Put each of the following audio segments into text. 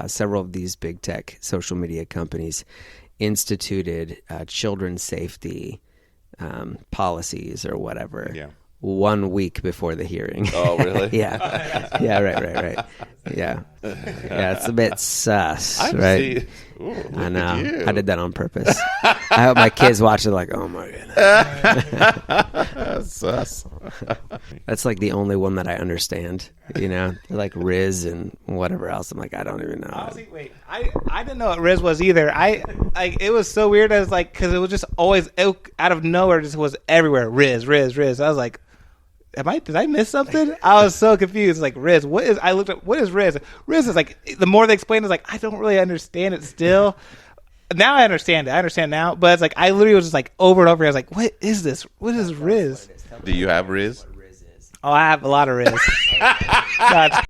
several of these big tech social media companies instituted children's safety policies or whatever 1 week before the hearing. Oh, really? Yeah. Yeah, right. Yeah. Yeah, it's a bit sus, right? I know. I did that on purpose. I hope my kids watch it like, oh my goodness. Sus. That's like the only one that I understand, They're like Riz and whatever else. I'm like, I don't even know. Honestly, wait, I didn't know what Riz was either. It was so weird. I was like, because it was just always out of nowhere, just was everywhere. Riz. I was like, did I miss something? I was so confused. Like, Riz, I looked up, what is Riz? Riz is like, the more they explained, it's like, I don't really understand it still. Now I understand it. I understand now. But it's like, I literally was just like, over and over again, I was like, what is this? What is Riz? Do you have Riz? Oh, I have a lot of Riz. God.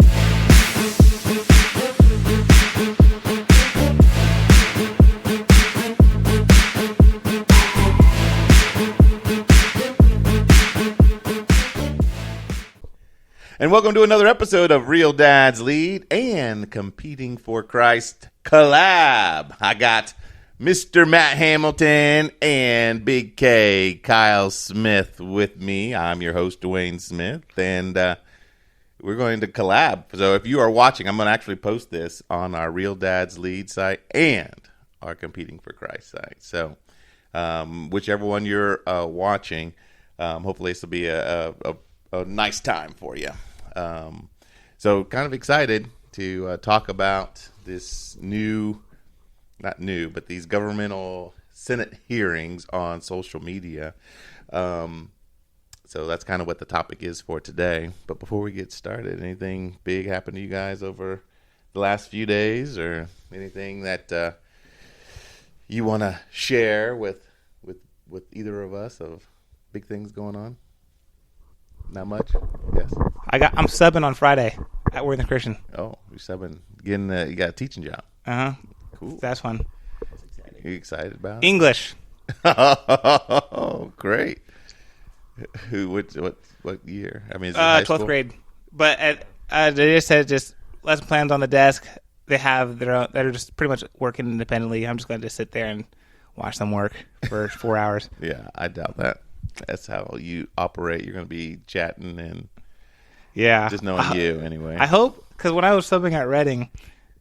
And welcome to another episode of Real Dad's Lead and Competing for Christ collab. I got Mr. Matt Hamilton and Big K, Kyle Smith with me. I'm your host, Dwayne Smith, and we're going to collab. So if you are watching, I'm going to actually post this on our Real Dad's Lead site and our Competing for Christ site. So whichever one you're watching, hopefully this will be a nice time for you. So kind of excited to talk about this not new, but these governmental Senate hearings on social media. So that's kind of what the topic is for today. But before we get started, anything big happened to you guys over the last few days, or anything that you want to share with either of us of big things going on? Not much. Yes. I'm subbing on Friday at Worthing Christian. Oh, you're subbing. You got a teaching job. Cool. That's fun. You excited about it? English. Oh, great. What year? I mean, is it high 12th school? grade. But they just said lesson plans on the desk. They have their own. They're just pretty much working independently. I'm just going to just sit there and watch them work for 4 hours. Yeah, I doubt that. That's how you operate. You're going to be chatting and just knowing you anyway. I hope, because when I was subbing at Reading,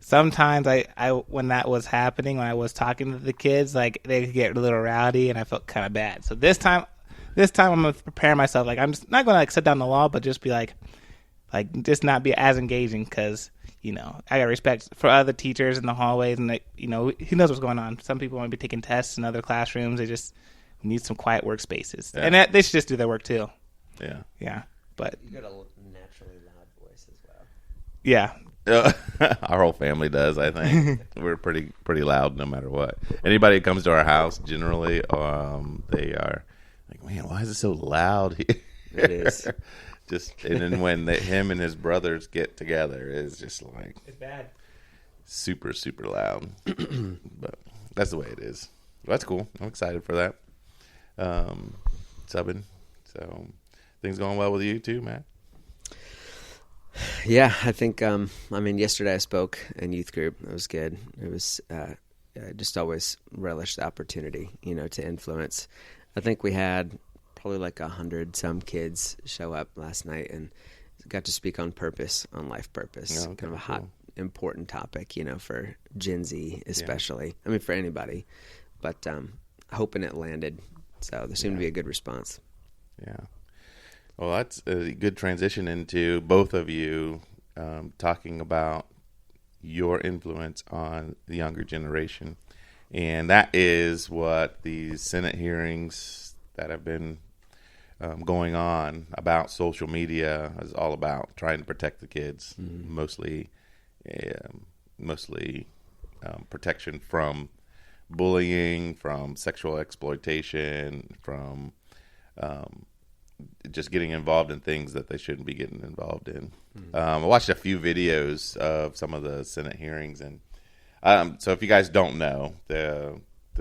sometimes I when that was happening, when I was talking to the kids, like they could get a little rowdy, and I felt kind of bad. So this time I'm going to prepare myself. Like, I'm just not going to sit down the law, but just be like just not be as engaging, because I got respect for other teachers in the hallways, and who knows what's going on. Some people might be taking tests in other classrooms. They just need some quiet workspaces, and they should just do their work too. Yeah. But you got a naturally loud voice as well. Yeah. Our whole family does, I think. We're pretty loud no matter what. Anybody who comes to our house, generally, they are like, man, why is it so loud here? It is. And then when him and his brothers get together, it's just like, it's bad. Super, super loud. But that's the way it is. Well, that's cool. I'm excited for that. Subbing. So things going well with you too, Matt? Yeah, I think, yesterday I spoke in youth group. It was good. It was, I just always relish the opportunity, to influence. I think we had probably like 100 some kids show up last night and got to speak on purpose, on life purpose. Oh, okay, kind of a hot, important topic, for Gen Z especially. Yeah. I mean, for anybody. But hoping it landed. So there seemed to be a good response. Yeah. Well, that's a good transition into both of you talking about your influence on the younger generation. And that is what these Senate hearings that have been going on about social media is all about, trying to protect the kids, mostly protection from bullying, from sexual exploitation, from just getting involved in things that they shouldn't be getting involved in. I watched a few videos of some of the Senate hearings, and so if you guys don't know, the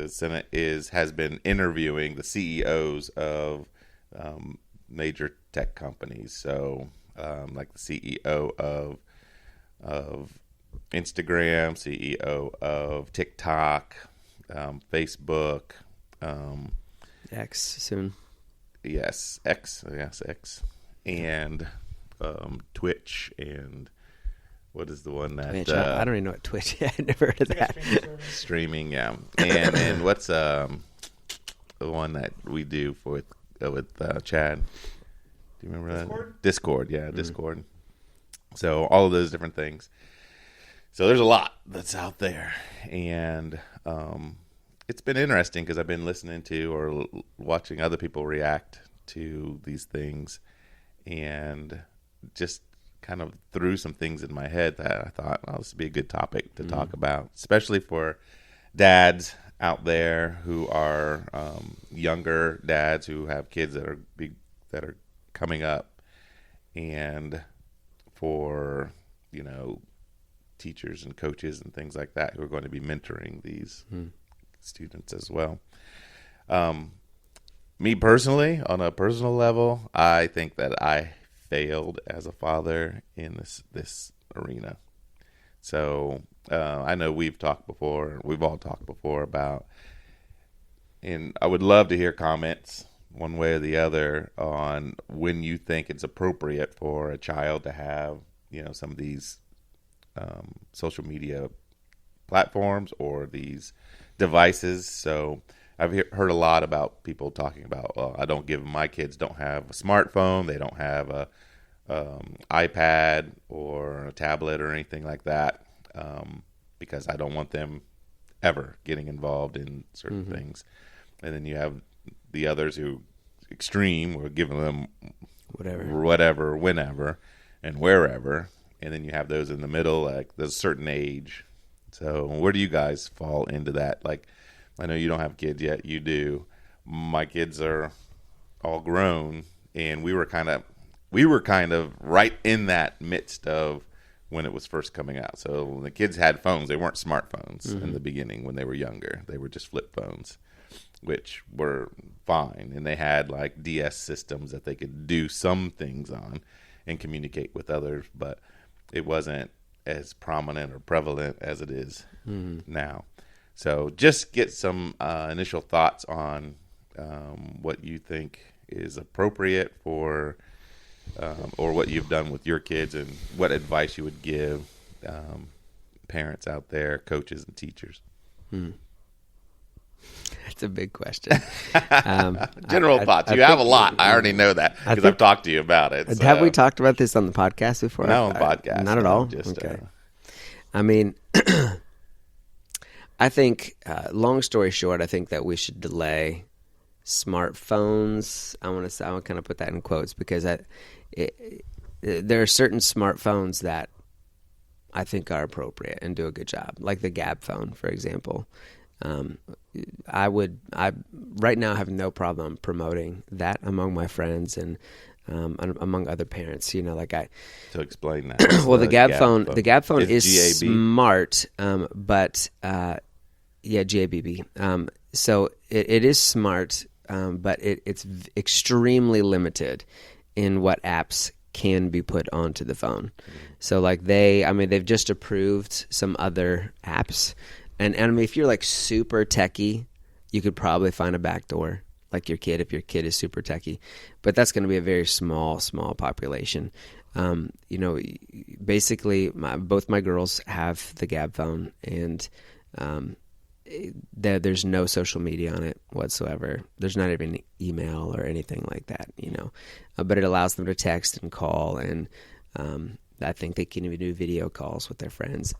Senate has been interviewing the CEOs of major tech companies. So like the CEO of Instagram, CEO of TikTok, Facebook, X soon. Yes, X, and Twitch, and what is the one that I don't even know what Twitch is. I never heard of that. streaming? Yeah, and what's the one that we do with Chad? Do you remember that? Discord, yeah, Mm-hmm. Discord. So all of those different things. So there's a lot that's out there, and it's been interesting because I've been listening to or watching other people react to these things, and just kind of threw some things in my head that I thought, well, this would be a good topic to talk about, especially for dads out there who are younger dads who have kids that are coming up, and for teachers and coaches and things like that who are going to be mentoring these students as well. Me personally, on a personal level, I think that I failed as a father in this arena. So I know we've all talked before about, and I would love to hear comments one way or the other on when you think it's appropriate for a child to have some of these social media platforms or these devices. So I've heard a lot about people talking about, my kids don't have a smartphone, they don't have a iPad or a tablet or anything like that, because I don't want them ever getting involved in certain things. And then you have the others who extreme, we're giving them whatever, whenever, and wherever. And then you have those in the middle, like there's a certain age. So where do you guys fall into that? Like, I know you don't have kids yet. You do. My kids are all grown, and we were kind of right in that midst of when it was first coming out. So when the kids had phones, they weren't smartphones in the beginning when they were younger. They were just flip phones, which were fine. And they had like DS systems that they could do some things on and communicate with others, but it wasn't as prominent or prevalent as it is now. So just get some initial thoughts on what you think is appropriate for, or what you've done with your kids, and what advice you would give parents out there, coaches and teachers. That's a big question. General thoughts. You have a lot. I already know that because I've talked to you about it. So. Have we talked about this on the podcast before? No, on the podcast. Not at all? Just, okay. I mean, I think, long story short, I think that we should delay smartphones. I want to kind of put that in quotes, because there are certain smartphones that I think are appropriate and do a good job, like the Gab phone, for example. I right now have no problem promoting that among my friends and among other parents. So explain that. Well, the Gab phone is GAB. smart, but GABB. So it is smart, but it's extremely limited in what apps can be put onto the phone. So they've just approved some other apps. And I mean, if you're like super techie, you could probably find a backdoor, like if your kid is super techie. But that's going to be a very small population. Basically, both my girls have the Gab phone, and there's no social media on it whatsoever. There's not even email or anything like that, But it allows them to text and call, and I think they can even do video calls with their friends.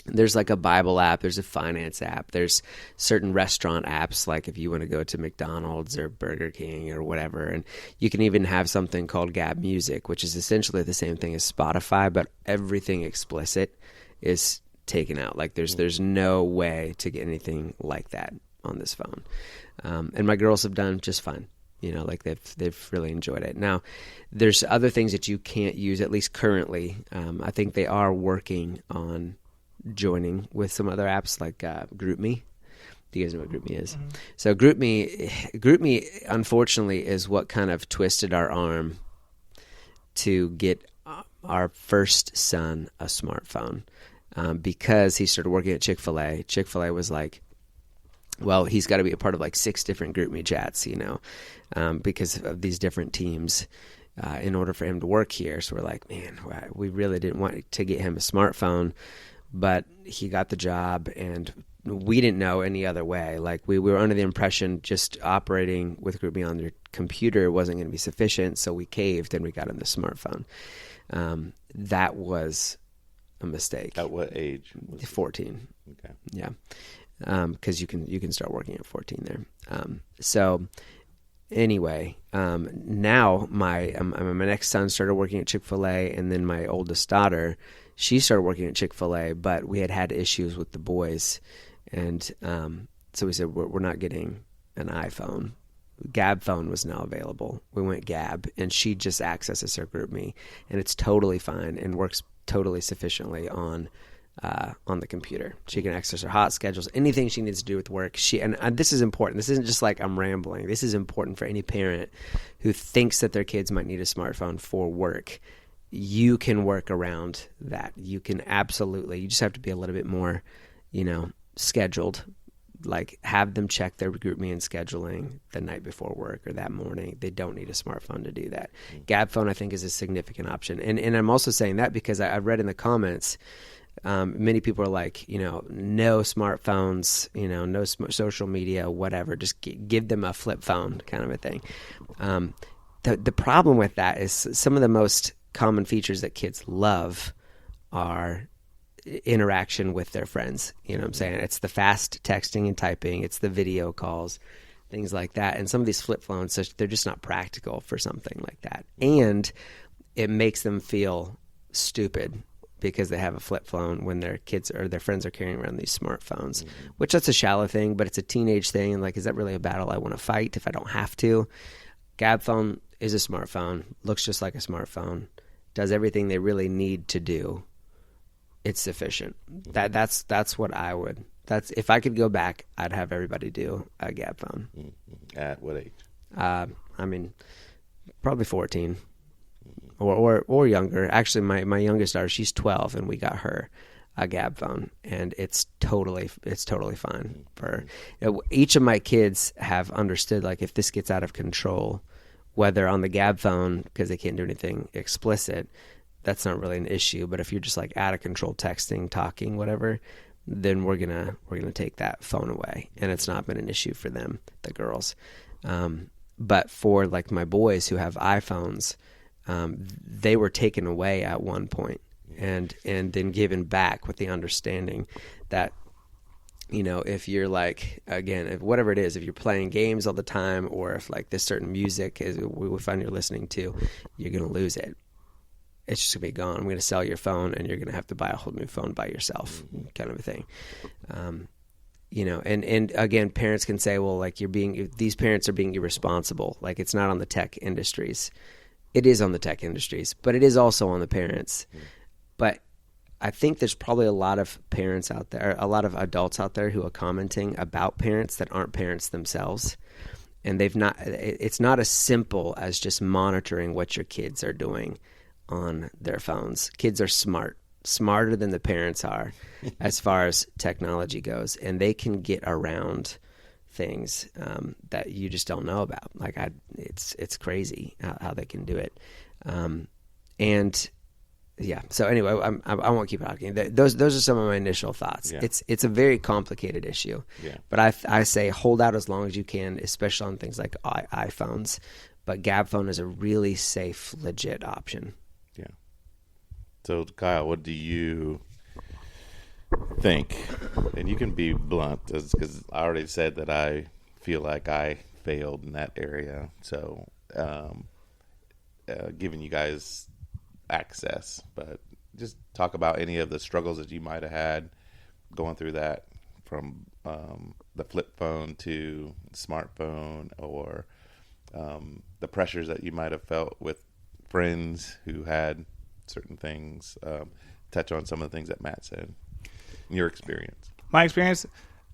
There's like a Bible app, there's a finance app, there's certain restaurant apps, like if you want to go to McDonald's or Burger King or whatever. And you can even have something called Gab Music, which is essentially the same thing as Spotify, but everything explicit is taken out. Like there's no way to get anything like that on this phone. And my girls have done just fine. They've really enjoyed it. Now, there's other things that you can't use, at least currently. I think they are working on joining with some other apps like GroupMe. Do you guys know what GroupMe is? Mm-hmm. So GroupMe, unfortunately, is what kind of twisted our arm to get our first son a smartphone because he started working at Chick-fil-A. Chick-fil-A was like, well, he's got to be a part of like 6 different group me chats, because of these different teams in order for him to work here. So we're like, man, we really didn't want to get him a smartphone, but he got the job and we didn't know any other way. Like we were under the impression just operating with GroupMe on your computer wasn't going to be sufficient. So we caved and we got him the smartphone. That was a mistake. At what age? 14. Okay. Yeah. Because you can start working at 14 there. So anyway, now my next son started working at Chick-fil-A, and then my oldest daughter, she started working at Chick-fil-A, but we had issues with the boys, and so we said we're not getting an iPhone. Gab phone was now available. We went Gab, and she just accesses her GroupMe, and it's totally fine and works totally sufficiently on the computer. She can access her hot schedules, anything she needs to do with work. And this is important. This isn't just like I'm rambling. This is important for any parent who thinks that their kids might need a smartphone for work. You can work around that. You can absolutely. You just have to be a little bit more, scheduled. Like have them check their GroupMe and scheduling the night before work or that morning. They don't need a smartphone to do that. Gab phone, I think, is a significant option. And I'm also saying that because I read in the comments, many people are like, no smartphones, no social media, whatever. Just give them a flip phone kind of a thing. The problem with that is some of the most common features that kids love are interaction with their friends. You know what I'm saying? It's the fast texting and typing. It's the video calls, things like that. And some of these flip phones, they're just not practical for something like that. And it makes them feel stupid because they have a flip phone when their kids or their friends are carrying around these smartphones, which that's a shallow thing, but it's a teenage thing. And like, is that really a battle I want to fight if I don't have to? Gab phone is a smartphone, looks just like a smartphone, does everything they really need to do. It's sufficient. That's what I would. That's if I could go back, I'd have everybody do a Gab phone. At what age? Probably 14 or younger. Actually, my youngest daughter, she's 12, and we got her a Gab phone, and it's totally fine for her. Each of my kids have understood, like, if this gets out of control, whether on the Gab phone because they can't do anything explicit, that's not really an issue. But if you're just like out of control texting, talking, whatever, then we're gonna take that phone away, and it's not been an issue for them, the girls. But for like my boys who have iPhones, they were taken away at one point and then given back with the understanding that, if you're like, again, if whatever it is, if you're playing games all the time, or if like this certain music is we find you're listening to, you're gonna lose it. It's just gonna be gone. I'm gonna sell your phone, and you're gonna have to buy a whole new phone by yourself, kind of a thing. And again, parents can say, well, like these parents are being irresponsible. Like it's not on the tech industries. It is on the tech industries, but it is also on the parents. But I think there's probably a lot of parents out there, a lot of adults out there who are commenting about parents that aren't parents themselves. And it's not as simple as just monitoring what your kids are doing on their phones. Kids are smarter than the parents are as far as technology goes, and they can get around things that you just don't know about. Like it's crazy how they can do it. And yeah. So anyway, I won't keep talking. Those are some of my initial thoughts. Yeah. It's a very complicated issue. Yeah. But I say hold out as long as you can, especially on things like iPhones. But Gab phone is a really safe, legit option. Yeah. So Kyle, what do you think? And you can be blunt, because I already said that I feel like I failed in that area. So giving you guys access, but just talk about any of the struggles that you might have had going through that, from the flip phone to smartphone, or the pressures that you might have felt with friends who had certain things. Touch on some of the things that Matt said. Your experience. My experience?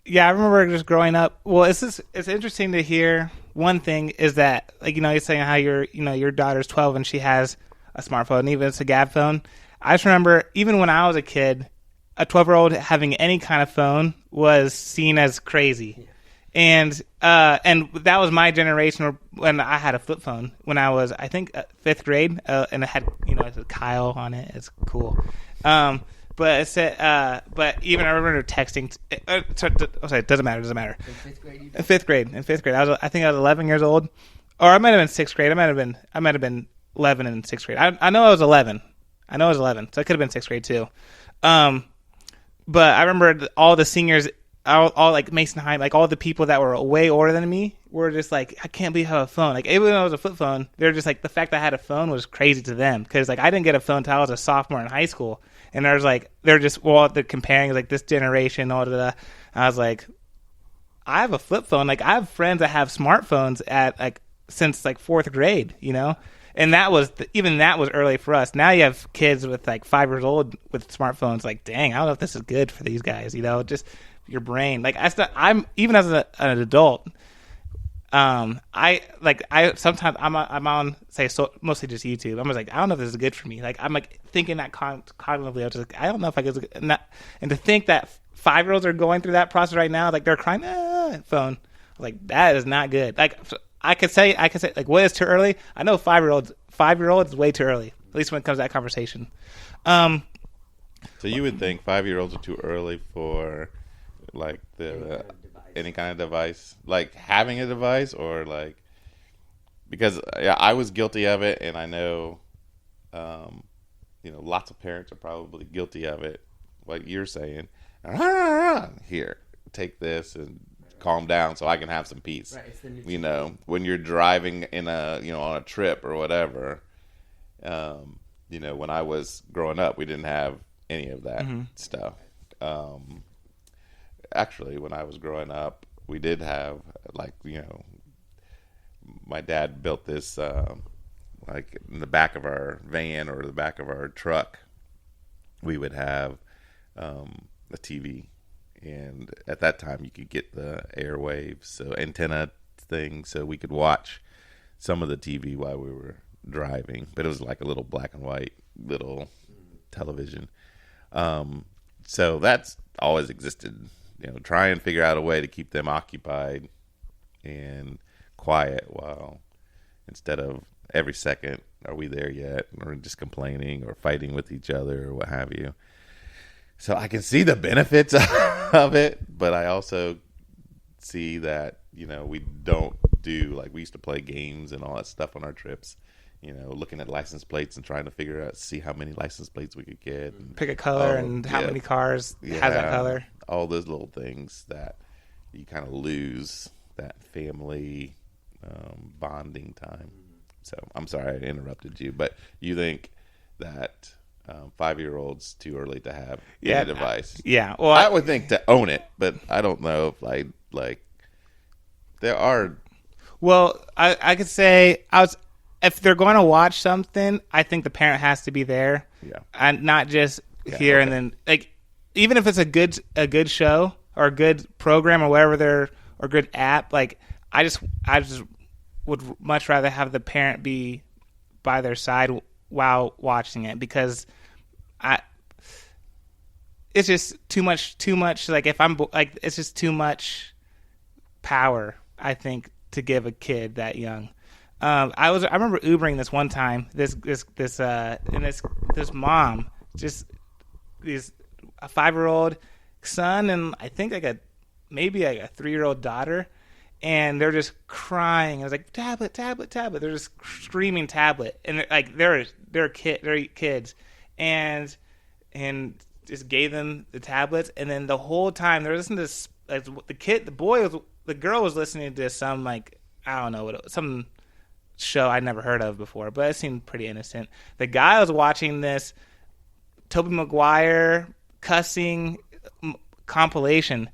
Yeah, I remember just growing up. Well, it's interesting to hear. One thing is that, like, you're saying how your daughter's 12 and she has a smartphone, even if it's a gab phone. I just remember even when I was a kid, a 12-year-old having any kind of phone was seen as crazy. Yeah. And that was my generation when I had a flip phone when I was, I think, 5th grade, and it had, it said Kyle on it. It's cool. But it said, but even I remember texting. Sorry, it doesn't matter. In 5th grade. In 5th grade, I think I was 11 years old, or I might have been 6th grade. I might have been 11 in 6th grade. I know I was 11. So it could have been 6th grade too. But I remember all the seniors, all like Mason High, like all the people that were way older than me were just like, I can't believe I have a phone. Like even though it was a flip phone, they're just like, the fact that I had a phone was crazy to them, because like I didn't get a phone until I was a sophomore in high school, and they're comparing like this generation, all that. I was like, I have a flip phone. Like I have friends that have smartphones since 4th grade, And that was early for us. Now you have kids with 5 years old with smartphones. Like, dang, I don't know if this is good for these guys. Just your brain. Like I'm even as an adult. I sometimes I'm on mostly just YouTube. I'm just like, I don't know if this is good for me. Like I'm like thinking that cognitively. I'm just like, I don't know if I could. And to think that 5-year-olds are going through that process right now, like they're crying, phone. Like that is not good. Like I could say like, what is too early? I know 5-year-olds is way too early. At least when it comes to that conversation. So you would think 5-year-olds are too early for like any kind of device, like having a device, or like, because I was guilty of it, and I know, lots of parents are probably guilty of it. Like you're saying, here, take this and calm down so I can have some peace. Right, when you're driving in on a trip or whatever. When I was growing up, we didn't have any of that stuff. Actually, when I was growing up, we did have my dad built this in the back of our van or the back of our truck, we would have a TV. And at that time, you could get the airwaves, so antenna thing, so we could watch some of the TV while we were driving. But it was like a little black and white little television. So that's always existed. Try and figure out a way to keep them occupied and quiet while, instead of every second, are we there yet? Or just complaining or fighting with each other or what have you. So I can see the benefits of it, but I also see that, we don't do, like we used to play games and all that stuff on our trips, looking at license plates and trying to see how many license plates we could get. And, pick a color and how many cars has that color. All those little things that you kind of lose that family bonding time. So I'm sorry I interrupted you, but you think that 5-year-olds too early to have a device? Yeah, well, I would think to own it, but I don't know if like there are. Well, I could say if they're going to watch something, I think the parent has to be there, and not just here. And then like even if it's a good show or a good program or whatever or good app, like I just would much rather have the parent be by their side while watching it, because it's just too much. Like if I'm like, it's just too much power, I think, to give a kid that young. I remember Ubering this one time. This mom just a 5-year-old son and I think maybe a 3-year-old daughter, and they're just crying. I was like, tablet. They're just screaming tablet, and they're kids, and just gave them the tablets, and then the whole time they're listening to the girl was listening to some I don't know what it was, some show I'd never heard of before, but it seemed pretty innocent. The guy was watching this Tobey Maguire cussing compilation,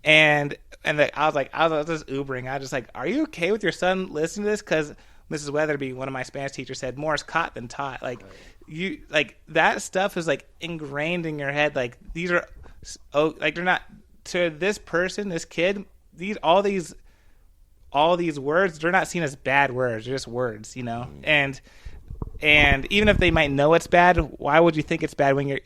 and I was just Ubering. I was just like, are you okay with your son listening to this? Because Mrs. Weatherby, one of my Spanish teachers, said more is caught than taught. Like you, like that stuff is like ingrained in your head. Like these are, they're not to this person, this kid. All these words, they're not seen as bad words. They're just words, And And even if they might know it's bad, why would you think it's bad when your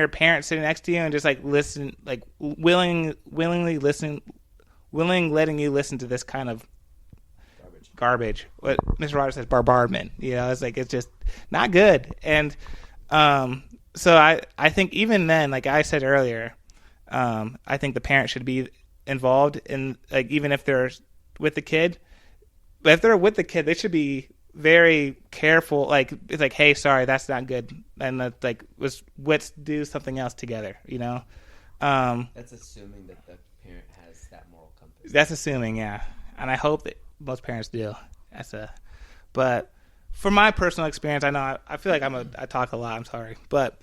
parents sitting next to you and just like listen, like willingly letting you listen to this kind of garbage. What Mr. Rogers says, bombardment. It's like, it's just not good. And so I think even then, like I said earlier, I think the parent should be involved in, like, even if they're with the kid. But if they're with the kid, they should be very careful. Like, it's like, hey, sorry, that's not good, and like, let's do something else together. That's assuming that the parent has that moral compass. That's assuming, yeah, and I hope that most parents do. But from my personal experience, I know I feel like I talk a lot. I'm sorry, but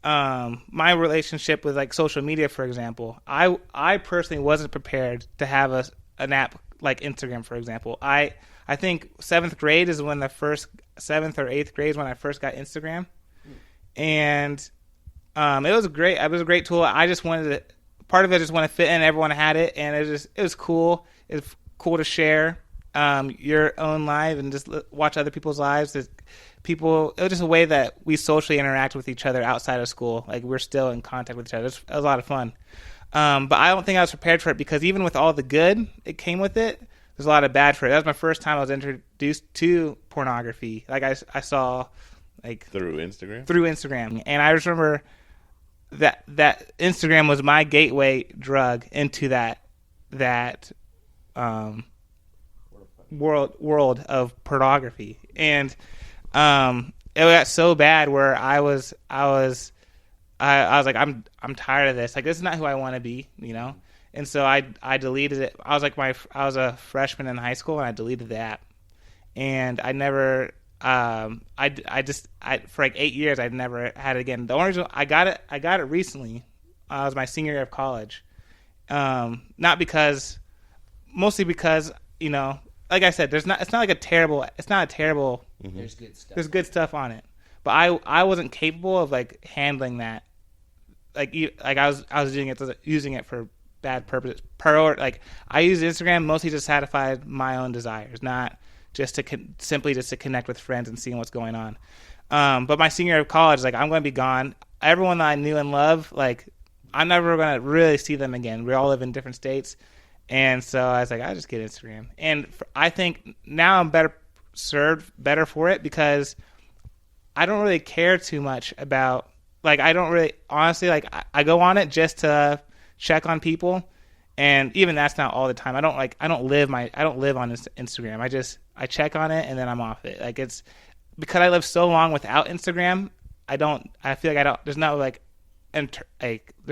my relationship with like social media, for example, I personally wasn't prepared to have an app like Instagram, for example. I think 7th grade is when 7th or 8th grade is when I first got Instagram, and it was a great tool. I just part of it just want to fit in. Everyone had it, and it was cool. It's cool to share your own life and just watch other people's lives. It was just a way that we socially interact with each other outside of school. Like, we're still in contact with each other. It was a lot of fun. But I don't think I was prepared for it, because even with all the good it came with it, there's a lot of bad for it. That was my first time I was introduced to pornography. Like, I saw, like, through Instagram. And I just remember that Instagram was my gateway drug into that world of pornography. And it got so bad where I was like, I'm tired of this. Like, this is not who I want to be, And so I deleted it. I was a freshman in high school, and I deleted the app. And I never for like 8 years I'd never had it again. The only reason I got it recently. It was my senior year of college. Mostly because like I said, it's not a terrible. Mm-hmm. There's good stuff on it, but I wasn't capable of like handling that. Like I was using it for bad purposes. Like, I use Instagram mostly to satisfy my own desires, not just to connect with friends and seeing what's going on. But my senior year of college, like, I'm going to be gone. Everyone that I knew and loved, like, I'm never going to really see them again. We all live in different states. And so I was like, I'll just get Instagram. And I think now I'm better for it, because I don't really care too much about, like, I don't really, honestly, like, I go on it just to check on people. And even that's not all the time. I don't live on Instagram. I check on it and then I'm off it. Like, it's because I live so long without Instagram. There's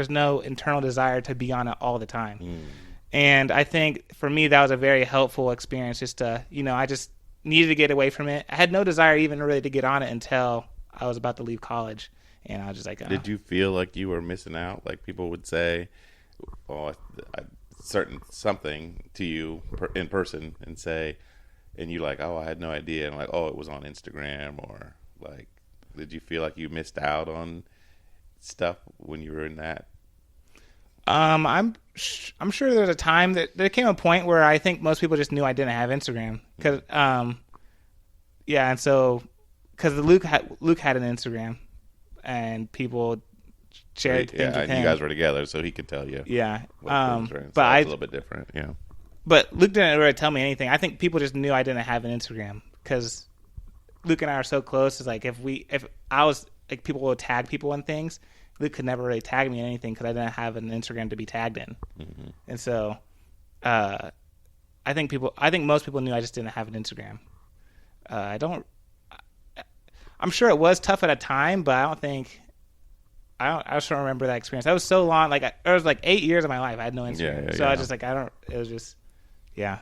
no internal desire to be on it all the time. And I think for me, that was a very helpful experience, just to, I just needed to get away from it. I had no desire even really to get on it until I was about to leave college. And I was just like, oh. Did you feel like you were missing out? Like, people would say, something to you in person and say, and you like, oh, I had no idea. And like, oh, it was on Instagram. Or like, did you feel like you missed out on stuff when you were in that? I'm sure there's a time that there came a point where I think most people just knew I didn't have Instagram, because and so because Luke had an Instagram, and people shared things with him. You guys were together, so he could tell you. Yeah, but it's a little bit different. Yeah, but Luke didn't really tell me anything. I think people just knew I didn't have an Instagram, because Luke and I are so close. It's like, if I was like, people would tag people in things. Luke could never really tag me in anything because I didn't have an Instagram to be tagged in. Mm-hmm. And so I think most people knew I just didn't have an Instagram. I'm sure it was tough at a time, but I just don't remember that experience. That was so long. Like, it was like 8 years of my life I had no Instagram. I was just like, it was just, yeah.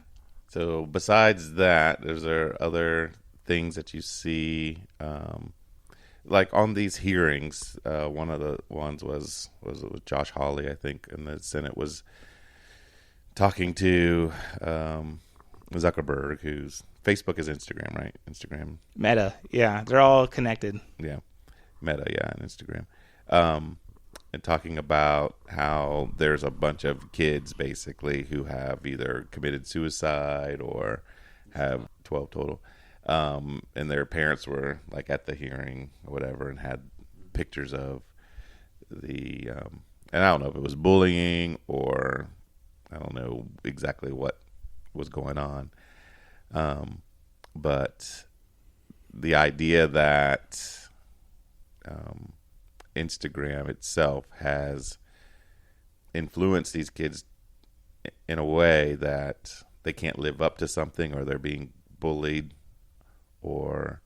So besides that, is there other things that you see, like on these hearings? One of the ones was with Josh Hawley, I think, and the Senate was talking to Zuckerberg, whose Facebook is Instagram, right? Instagram. Meta, yeah. They're all connected. Yeah. Meta, yeah, and Instagram. And talking about how there's a bunch of kids, basically, who have either committed suicide or have 12 total. and their parents were like at the hearing or whatever and had pictures of the and I don't know if it was bullying or I don't know exactly what was going on, but the idea that Instagram itself has influenced these kids in a way that they can't live up to something, or they're being bullied, or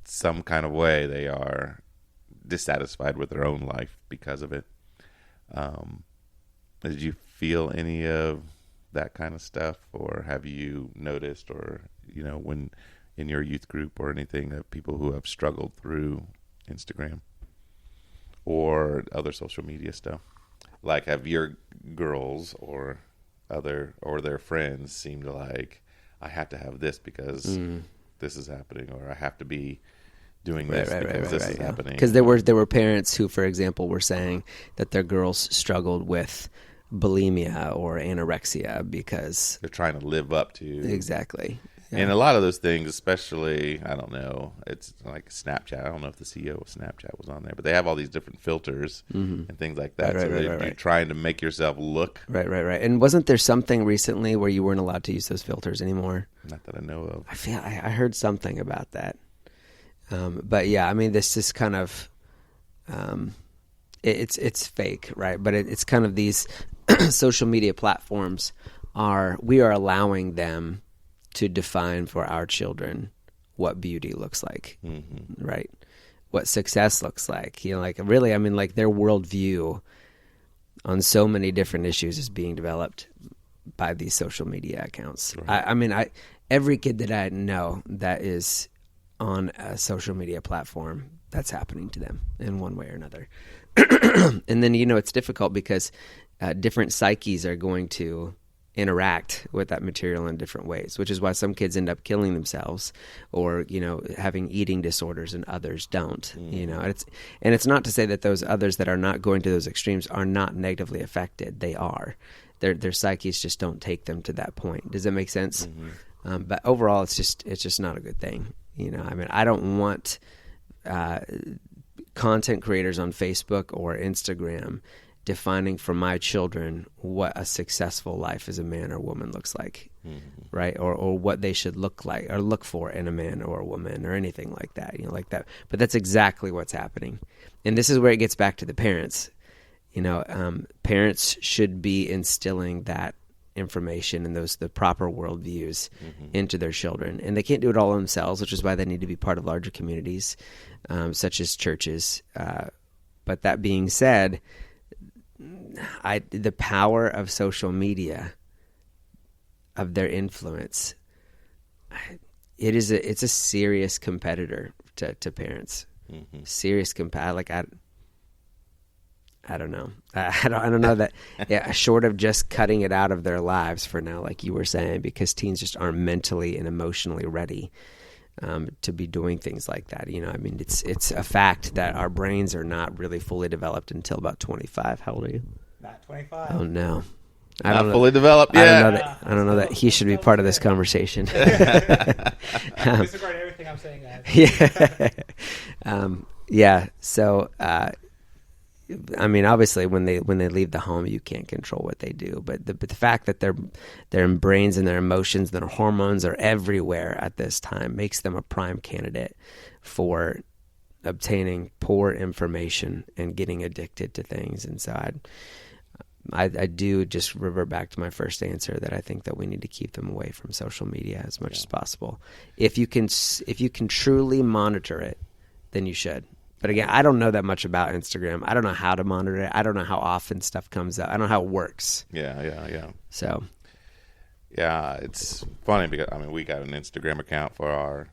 some kind of way they are dissatisfied with their own life because of it. Did you feel any of that kind of stuff, or have you noticed, or when in your youth group or anything, that people who have struggled through Instagram or other social media stuff? Like, have your girls or their friends seemed like, I have to have this because this is happening, or I have to be doing this because this is happening? Because there were parents who, for example, were saying that their girls struggled with bulimia or anorexia because they're trying to live up to exactly. Yeah. And a lot of those things, especially, I don't know, it's like Snapchat. I don't know if the CEO of Snapchat was on there, but they have all these different filters and things like that. You're trying to make yourself look. Right. And wasn't there something recently where you weren't allowed to use those filters anymore? Not that I know of. I heard something about that. But yeah, I mean, this is kind of, it's fake, right? But it's kind of these social media platforms we are allowing them to define for our children what beauty looks like, right? What success looks like. Like really, I mean, like their worldview on so many different issues is being developed by these social media accounts. Right. Every kid that I know that is on a social media platform, that's happening to them in one way or another. And then, it's difficult because different psyches are going to interact with that material in different ways, which is why some kids end up killing themselves or, having eating disorders and others don't, and it's not to say that those others that are not going to those extremes are not negatively affected. They are. Their psyches just don't take them to that point. Does that make sense? But overall, it's just not a good thing. I don't want content creators on Facebook or Instagram defining for my children what a successful life as a man or woman looks like, right? Or what they should look like or look for in a man or a woman or anything like that, like that. But that's exactly what's happening. And this is where it gets back to the parents. Parents should be instilling that information and the proper worldviews into their children. And they can't do it all themselves, which is why they need to be part of larger communities, such as churches. But that being said, the power of social media, of their influence, it's a serious competitor to parents. Serious competitor. I don't know. I don't know that. Yeah, short of just cutting it out of their lives for now, like you were saying, because teens just aren't mentally and emotionally ready to be doing things like that. It's a fact that our brains are not really fully developed until about 25. How old are you? Not 25. Oh no, not fully developed yet. I don't know that he should be part of this conversation. Disregard everything I'm saying, guys. Yeah. So, obviously, when they leave the home, you can't control what they do. But the fact that their brains and their emotions and their hormones are everywhere at this time makes them a prime candidate for obtaining poor information and getting addicted to things. And so I do just revert back to my first answer that I think that we need to keep them away from social media as much as possible. If you can truly monitor it, then you should. But again, I don't know that much about Instagram. I don't know how to monitor it. I don't know how often stuff comes up. I don't know how it works. Yeah. So, yeah, it's funny because we got an Instagram account for our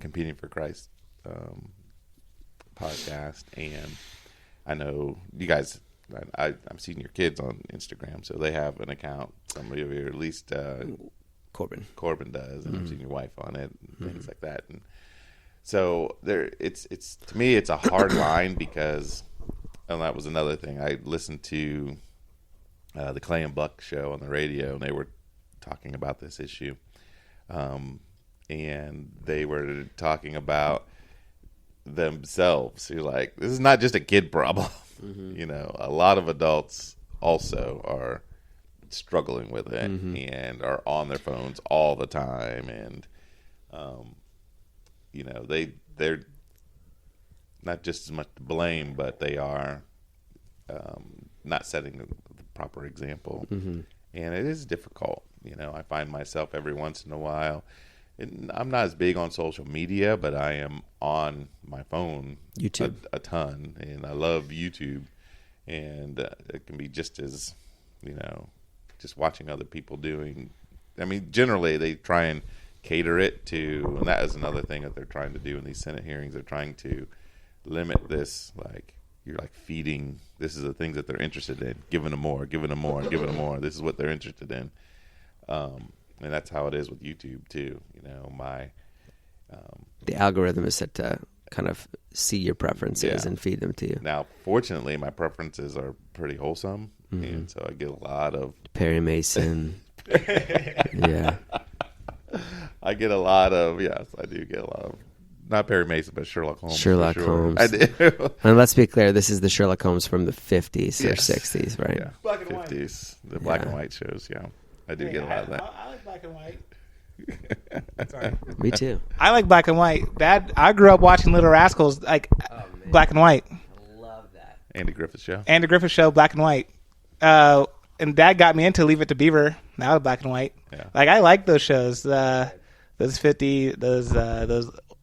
Competing for Christ podcast, and I know you guys. I'm seeing your kids on Instagram, so they have an account. Somebody of you, at least Corbin does, and I've seen your wife on it, and things like that. And so it's to me, it's a hard line because, and that was another thing. I listened to the Clay and Buck show on the radio, and they were talking about this issue and they were talking about themselves. You're like, this is not just a kid problem. You know, a lot of adults also are struggling with it and are on their phones all the time, and you know, they're not just as much to blame, but they are not setting the proper example. And it is difficult. You know, I find myself every once in a while, and I'm not as big on social media, but I am on my phone YouTube a ton, and I love YouTube, and it can be just as, you know, just watching other people doing. I mean, generally they try and cater it to, and that is another thing that they're trying to do in these Senate hearings. They're trying to limit this, like, you're like feeding, this is the things that they're interested in, giving them more, giving them more, giving them more. This is what they're interested in. And that's how it is with YouTube too. You know, the algorithm is set to kind of see your preferences and feed them to you. Now, fortunately, my preferences are pretty wholesome, and so I get a lot of Perry Mason. Yeah. I get a lot of, yes, I do get a lot of, not Perry Mason, but Sherlock Holmes. Sherlock for sure. Holmes. I do. And let's be clear, this is the Sherlock Holmes from the 50s or Yes. 60s, right? Yeah. Black and white. 50s, the black and white shows, yeah. I do get a lot of that. I like black and white. Sorry. Me too. I like black and white. I grew up watching Little Rascals, like black and white. I love that. Andy Griffith Show. Andy Griffith Show, black and white. And Dad got me into Leave It to Beaver. Now it's black and white. Yeah. Like, I like those shows. Those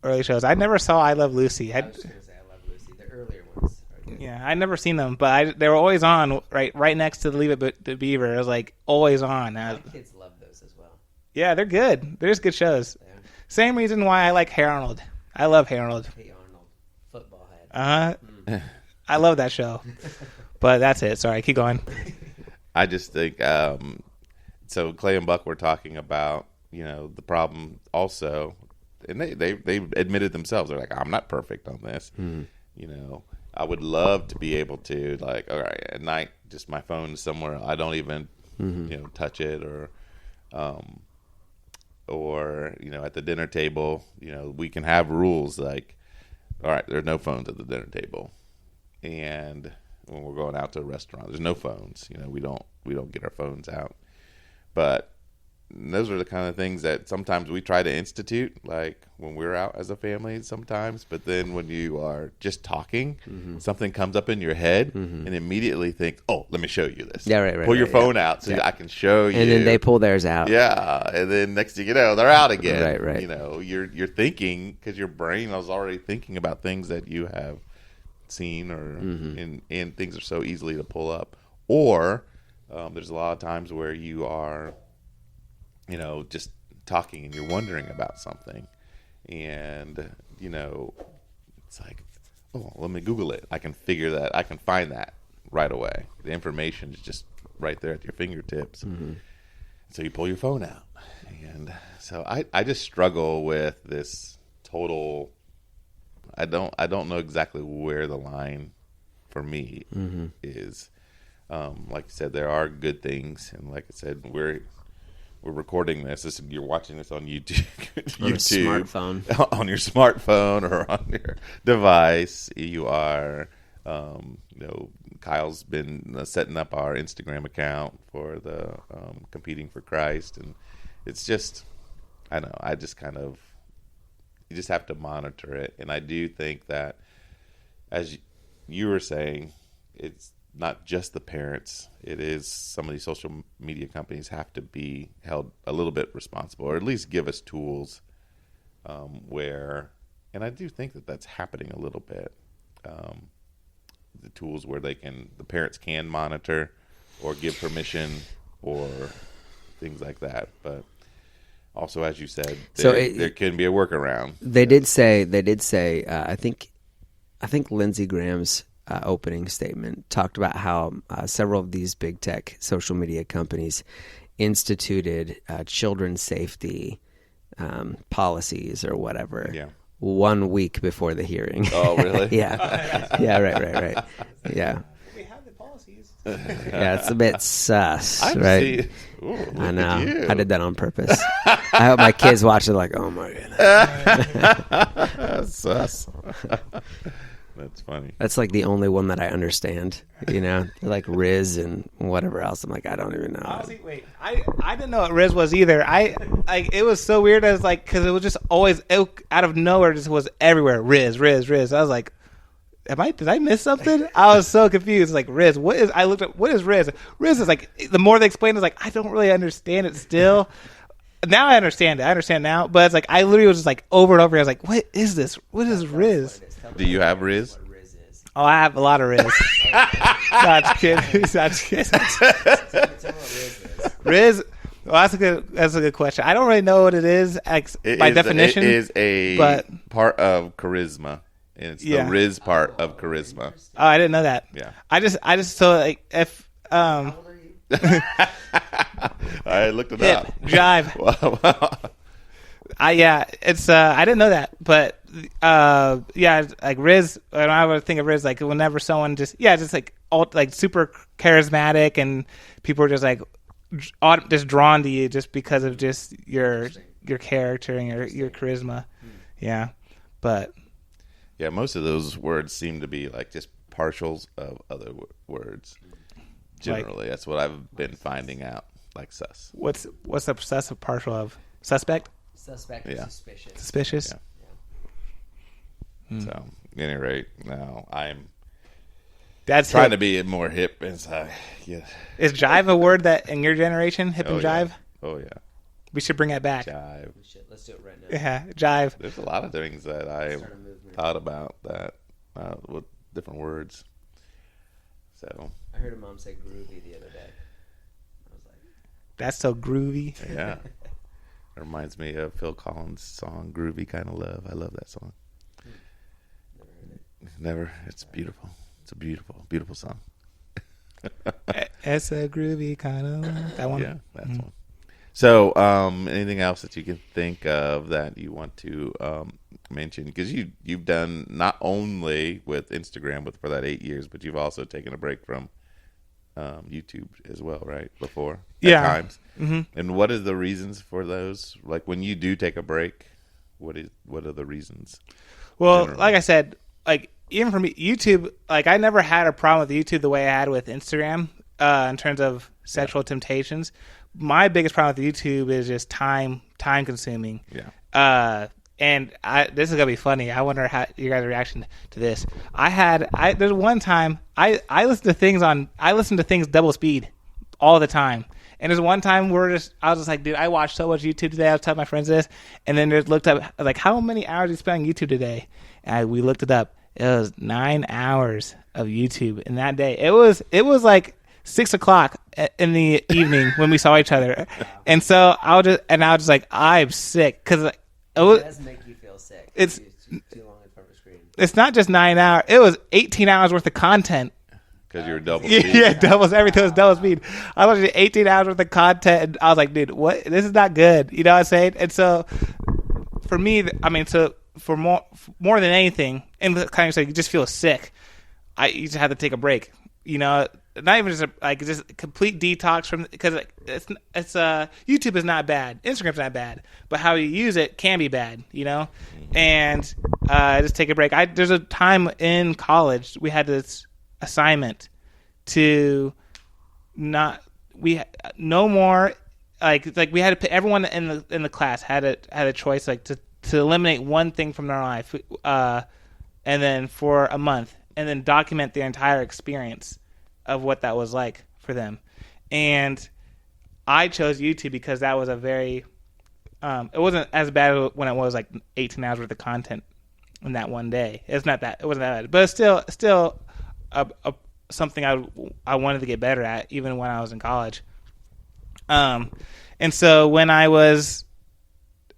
early shows. I never saw I Love Lucy. I was just going to say I Love Lucy. The earlier ones are good. Yeah, I never seen them, but they were always on right next to the Leave It to Beaver. It was like always on. My kids love those as well. Yeah, they're good. They're just good shows. Yeah. Same reason why I like Hey Arnold. I love Hey Arnold. Hey Arnold, football head. I love that show. But that's it. Sorry, keep going. I just think, so Clay and Buck were talking about, you know, the problem also, and they admitted themselves. They're like, I'm not perfect on this. You know, I would love to be able to, like, all right, at night, just my phone is somewhere. I don't even, you know, touch it, or, you know, at the dinner table, you know, we can have rules like, all right, there's no phones at the dinner table. And when we're going out to a restaurant, there's no phones. You know, we don't get our phones out. But those are the kind of things that sometimes we try to institute, like when we're out as a family sometimes. But then when you are just talking, something comes up in your head and immediately think, oh, let me show you this. Yeah, right. Pull your phone out so I can show you. And then they pull theirs out. Yeah, and then next thing you know, they're out again. Right. You know, you're thinking, because your brain is already thinking about things that you have seen, or and things are so easily to pull up. Or there's a lot of times where you are, you know, just talking and you're wondering about something, and you know, it's like, oh, let me Google it. I can figure that. I can find that right away. The information is just right there at your fingertips. So you pull your phone out, and so I just struggle with this total. I don't know exactly where the line for me is. Like I said, there are good things, and like I said, we're recording this. You're watching this on YouTube, On a smartphone. on your smartphone or on your device. You are, you know, Kyle's been setting up our Instagram account for the Competing for Christ, and it's just, I don't know, I just kind of, you just have to monitor it. And I do think that, as you were saying, it's not just the parents. It is some of these social media companies have to be held a little bit responsible, or at least give us tools where, and I do think that that's happening a little bit. The tools where the parents can monitor or give permission or things like that. But also, as you said, there can be a workaround. They did say. I think Lindsey Graham's opening statement talked about how several of these big tech social media companies instituted children's safety policies or whatever. Yeah. 1 week before the hearing. Oh, really? Yeah. Yeah. Right. Yeah. We have the policies. Yeah, it's a bit sus, I right? see. Ooh, look I at know. you. I did that on purpose. I hope my kids watch it like, oh my goodness. Sus. That's funny. That's like the only one that I understand, you know? They're like Riz and whatever else. I'm like, I don't even know. Honestly, wait, I didn't know what Riz was either. It was so weird. I was like, because it was just always out of nowhere, just was everywhere. Riz. I was like, did I miss something? I was so confused. Like, Riz, I looked up, what is Riz? Riz is like, the more they explained, it's like, I don't really understand it still. Now I understand it. I understand now. But it's like, I literally was just like, over and over again. I was like, what is this? What is Riz? Do you have Riz? Oh, I have a lot of Riz. Not kidding. Riz. Well, that's a good question. I don't really know what it is by definition. It is a part of charisma. And it's the Riz part of charisma. Oh, I didn't know that. Yeah. I just so like if I looked it up. Jive. It's I didn't know that, but like Riz. When I would think of Riz, like whenever someone just like all like super charismatic, and people are just like just drawn to you just because of just your character and your charisma. Yeah, but yeah, most of those words seem to be like just partials of other words. Generally, that's what I've been finding out. Like sus. What's the possessive partial of suspect? Suspect. Yeah. Suspicious. Yeah. So, at any rate, now I'm Dad's trying hip. to be more hip. And yeah. Is jive a word that in your generation, hip and jive? Yeah. Oh, yeah. We should bring that back. Jive. Let's do it right now. Yeah, jive. There's a lot of things that I thought about that with different words. So I heard a mom say groovy the other day. I was like, that's so groovy. yeah. It reminds me of Phil Collins' song "Groovy Kind of Love." I love that song. never heard it. Never. It's beautiful. It's a beautiful, beautiful song. It's a groovy kind of that one. Yeah, that's one. So, anything else that you can think of that you want to mention? Because you've done not only with Instagram for that 8 years, but you've also taken a break from YouTube as well, right? Before, at times. Mm-hmm. And what are the reasons for those? Like when you do take a break, what are the reasons? Well, generally? like I said, like even for me, YouTube, like I never had a problem with YouTube the way I had with Instagram in terms of sexual temptations. My biggest problem with YouTube is just time consuming. Yeah. And this is gonna be funny. I wonder how you guys' reaction to this. There's one time I listen to things double speed all the time. And there's one time I was just like, dude, I watched so much YouTube today. I was telling my friends this, and then just looked up like how many hours you spent on YouTube today. And we looked it up. It was 9 hours of YouTube in that day. It was like 6 o'clock in the evening when we saw each other, and so I was just like, I'm sick because It does make you feel sick. It's too long in front of a screen. It's not just 9 hours; it was 18 hours worth of content. Because you're double speed. Yeah, everything was double speed. I watched 18 hours worth of content, and I was like, dude, what? This is not good. You know what I'm saying? And so, for me, I mean, for more than anything, and kind of say you just feel sick. You just have to take a break. You know, not even just just a complete detox from, because it's YouTube is not bad, Instagram's not bad, but how you use it can be bad. You know, and just take a break. There's a time in college we had this assignment to no more like we had to put, everyone in the class had a choice like to eliminate one thing from their life and then for a month and then document the entire experience of what that was like for them. And I chose YouTube because that was a very it wasn't as bad when it was like 18 hours worth of content in that one day. It wasn't that bad, but it's still something I wanted to get better at even when I was in college. And so when I was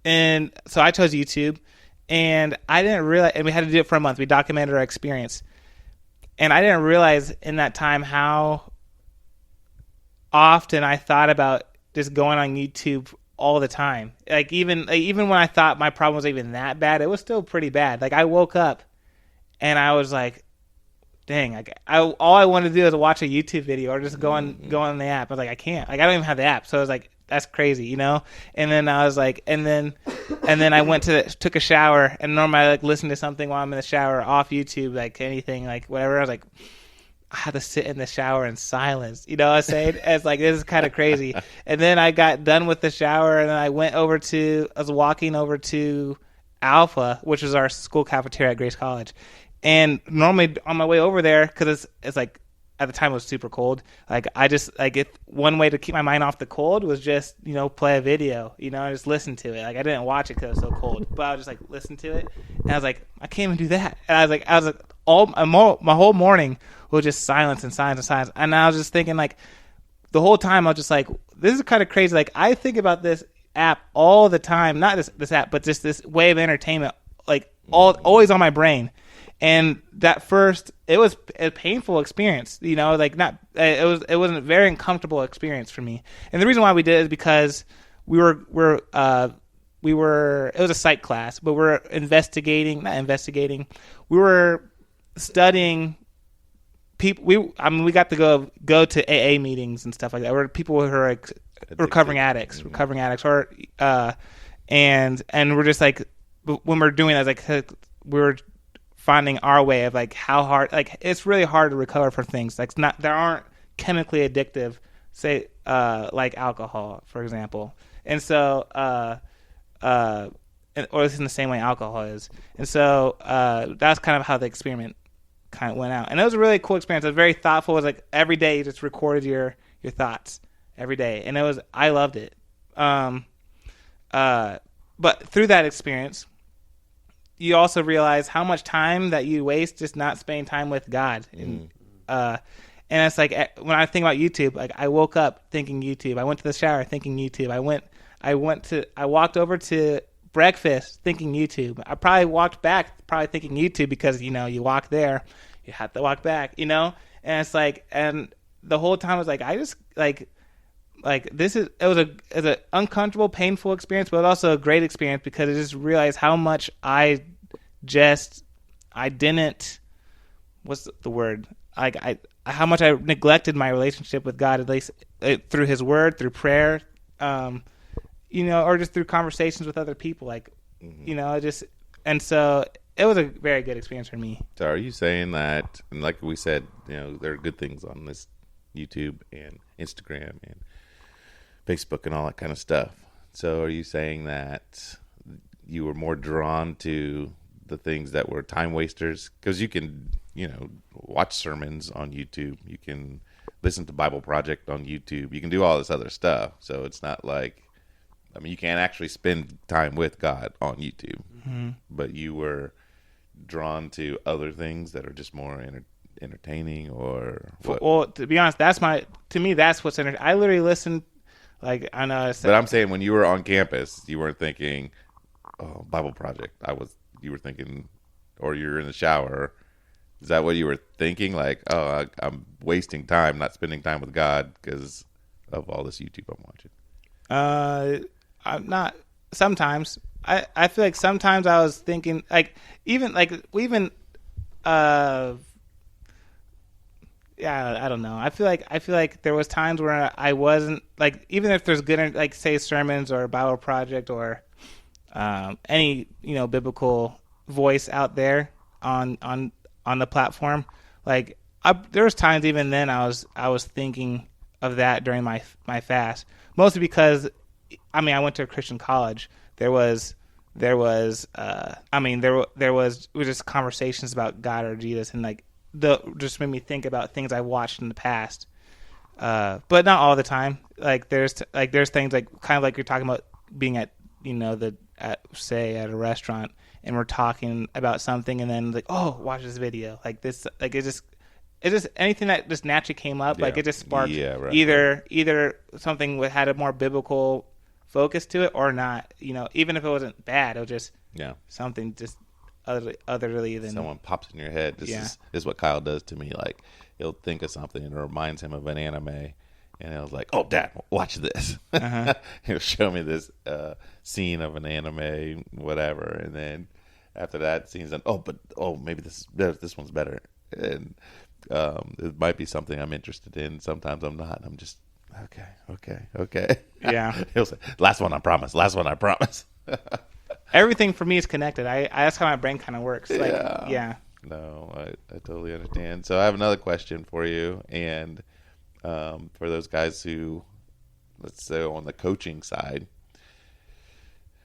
so I chose YouTube, and I didn't realize, and we had to do it for a month. We documented our experience, and I didn't realize in that time how often I thought about just going on YouTube all the time. Like even when I thought my problem was even that bad, it was still pretty bad. Like I woke up and I was like, dang, all I wanted to do is watch a YouTube video or just go on the app. I was like, I can't. Like, I don't even have the app. So I was like, that's crazy, you know? And then I was like, and then I took a shower, and normally I like listen to something while I'm in the shower off YouTube, like anything, like whatever. I was like, I had to sit in the shower in silence. You know what I'm saying? It's like, this is kind of crazy. And then I got done with the shower, and then I was walking over to Alpha, which is our school cafeteria at Grace College. And normally on my way over there, because it's like, at the time it was super cold. Like, I just, like, one way to keep my mind off the cold was just, you know, play a video, you know, and just listen to it. Like, I didn't watch it because it was so cold, but I was just like, listen to it. And I was like, I can't even do that. And I was like, my whole morning was just silence and silence and silence. And I was just thinking, like, the whole time I was just like, this is kind of crazy. Like, I think about this app all the time, not this app, but just this way of entertainment, like, always on my brain. And that first, it was a painful experience, you know, like it was a very uncomfortable experience for me. And the reason why we did it is because it was a psych class, but we were studying people. We got to go to AA meetings and stuff like that. We're people who are like recovering addicts, or, and we're just like, when we're doing that, like, we were finding our way of like how hard, like, it's really hard to recover from things. Like, there aren't chemically addictive, say, like alcohol, for example. And so, or it's in the same way alcohol is. And so, that's kind of how the experiment kind of went out. And it was a really cool experience. It was very thoughtful. It was like every day you just recorded your thoughts every day. And I loved it. But through that experience, you also realize how much time that you waste just not spending time with God. And it's like, when I think about YouTube, like, I woke up thinking YouTube. I went to the shower thinking YouTube. I walked over to breakfast thinking YouTube. I probably walked back thinking YouTube because, you know, you walk there, you have to walk back, you know? And it's like, and the whole time I was like, I just like it was an uncomfortable, painful experience, but also a great experience because I just realized how much I didn't, what's the word? How much I neglected my relationship with God, at least through His Word, through prayer, you know, or just through conversations with other people, like, you know, and so it was a very good experience for me. So are you saying that, and like we said, you know, there are good things on this YouTube and Instagram and Facebook and all that kind of stuff. So are you saying that you were more drawn to the things that were time wasters? Because you can, you know, watch sermons on YouTube. You can listen to Bible Project on YouTube. You can do all this other stuff. So it's not like, I mean, you can't actually spend time with God on YouTube. Mm-hmm. But you were drawn to other things that are just more entertaining, or what? Well, to be honest, that's what's entertaining. I literally listened. Like, I know, but I'm saying when you were on campus, you weren't thinking, "Oh, Bible Project." You were thinking, or you're in the shower. Is that what you were thinking? Like, oh, I'm wasting time, not spending time with God because of all this YouTube I'm watching. I'm not. Sometimes I feel like sometimes I was thinking, like, yeah, I don't know. I feel like there was times where I wasn't, like, even if there's good, like, say, sermons or Bible Project or any, you know, biblical voice out there on the platform, like, there was times even then I was thinking of that during my fast, mostly because, I mean, I went to a Christian college. There was just conversations about God or Jesus, and like, just made me think about things I watched in the past, but not all the time. Like, there's things like, kind of like you're talking about being at, you know, at a restaurant, and we're talking about something, and then like, oh, watch this video, like this, like it just anything that just naturally came up, like it just sparked either something that had a more biblical focus to it or not. You know, even if it wasn't bad, it was just something just otherly than someone pops in your head. This is what Kyle does to me. Like, he'll think of something and it reminds him of an anime, and I was like, "Oh, Dad, watch this." Uh-huh. He'll show me this scene of an anime, whatever, and then after that scene's done, maybe this one's better. And it might be something I'm interested in. Sometimes I'm not. I'm just, okay. Yeah. He'll say, last one, I promise. Everything for me is connected. That's how my brain kind of works. Like, yeah. No, I totally understand. So I have another question for you. And for those guys who, let's say on the coaching side,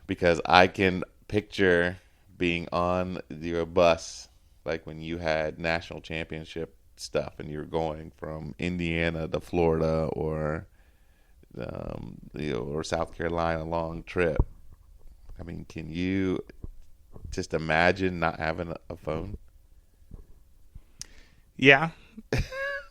because I can picture being on your bus, like when you had national championship stuff and you're going from Indiana to Florida or or South Carolina, long trip. I mean, can you just imagine not having a phone? Yeah.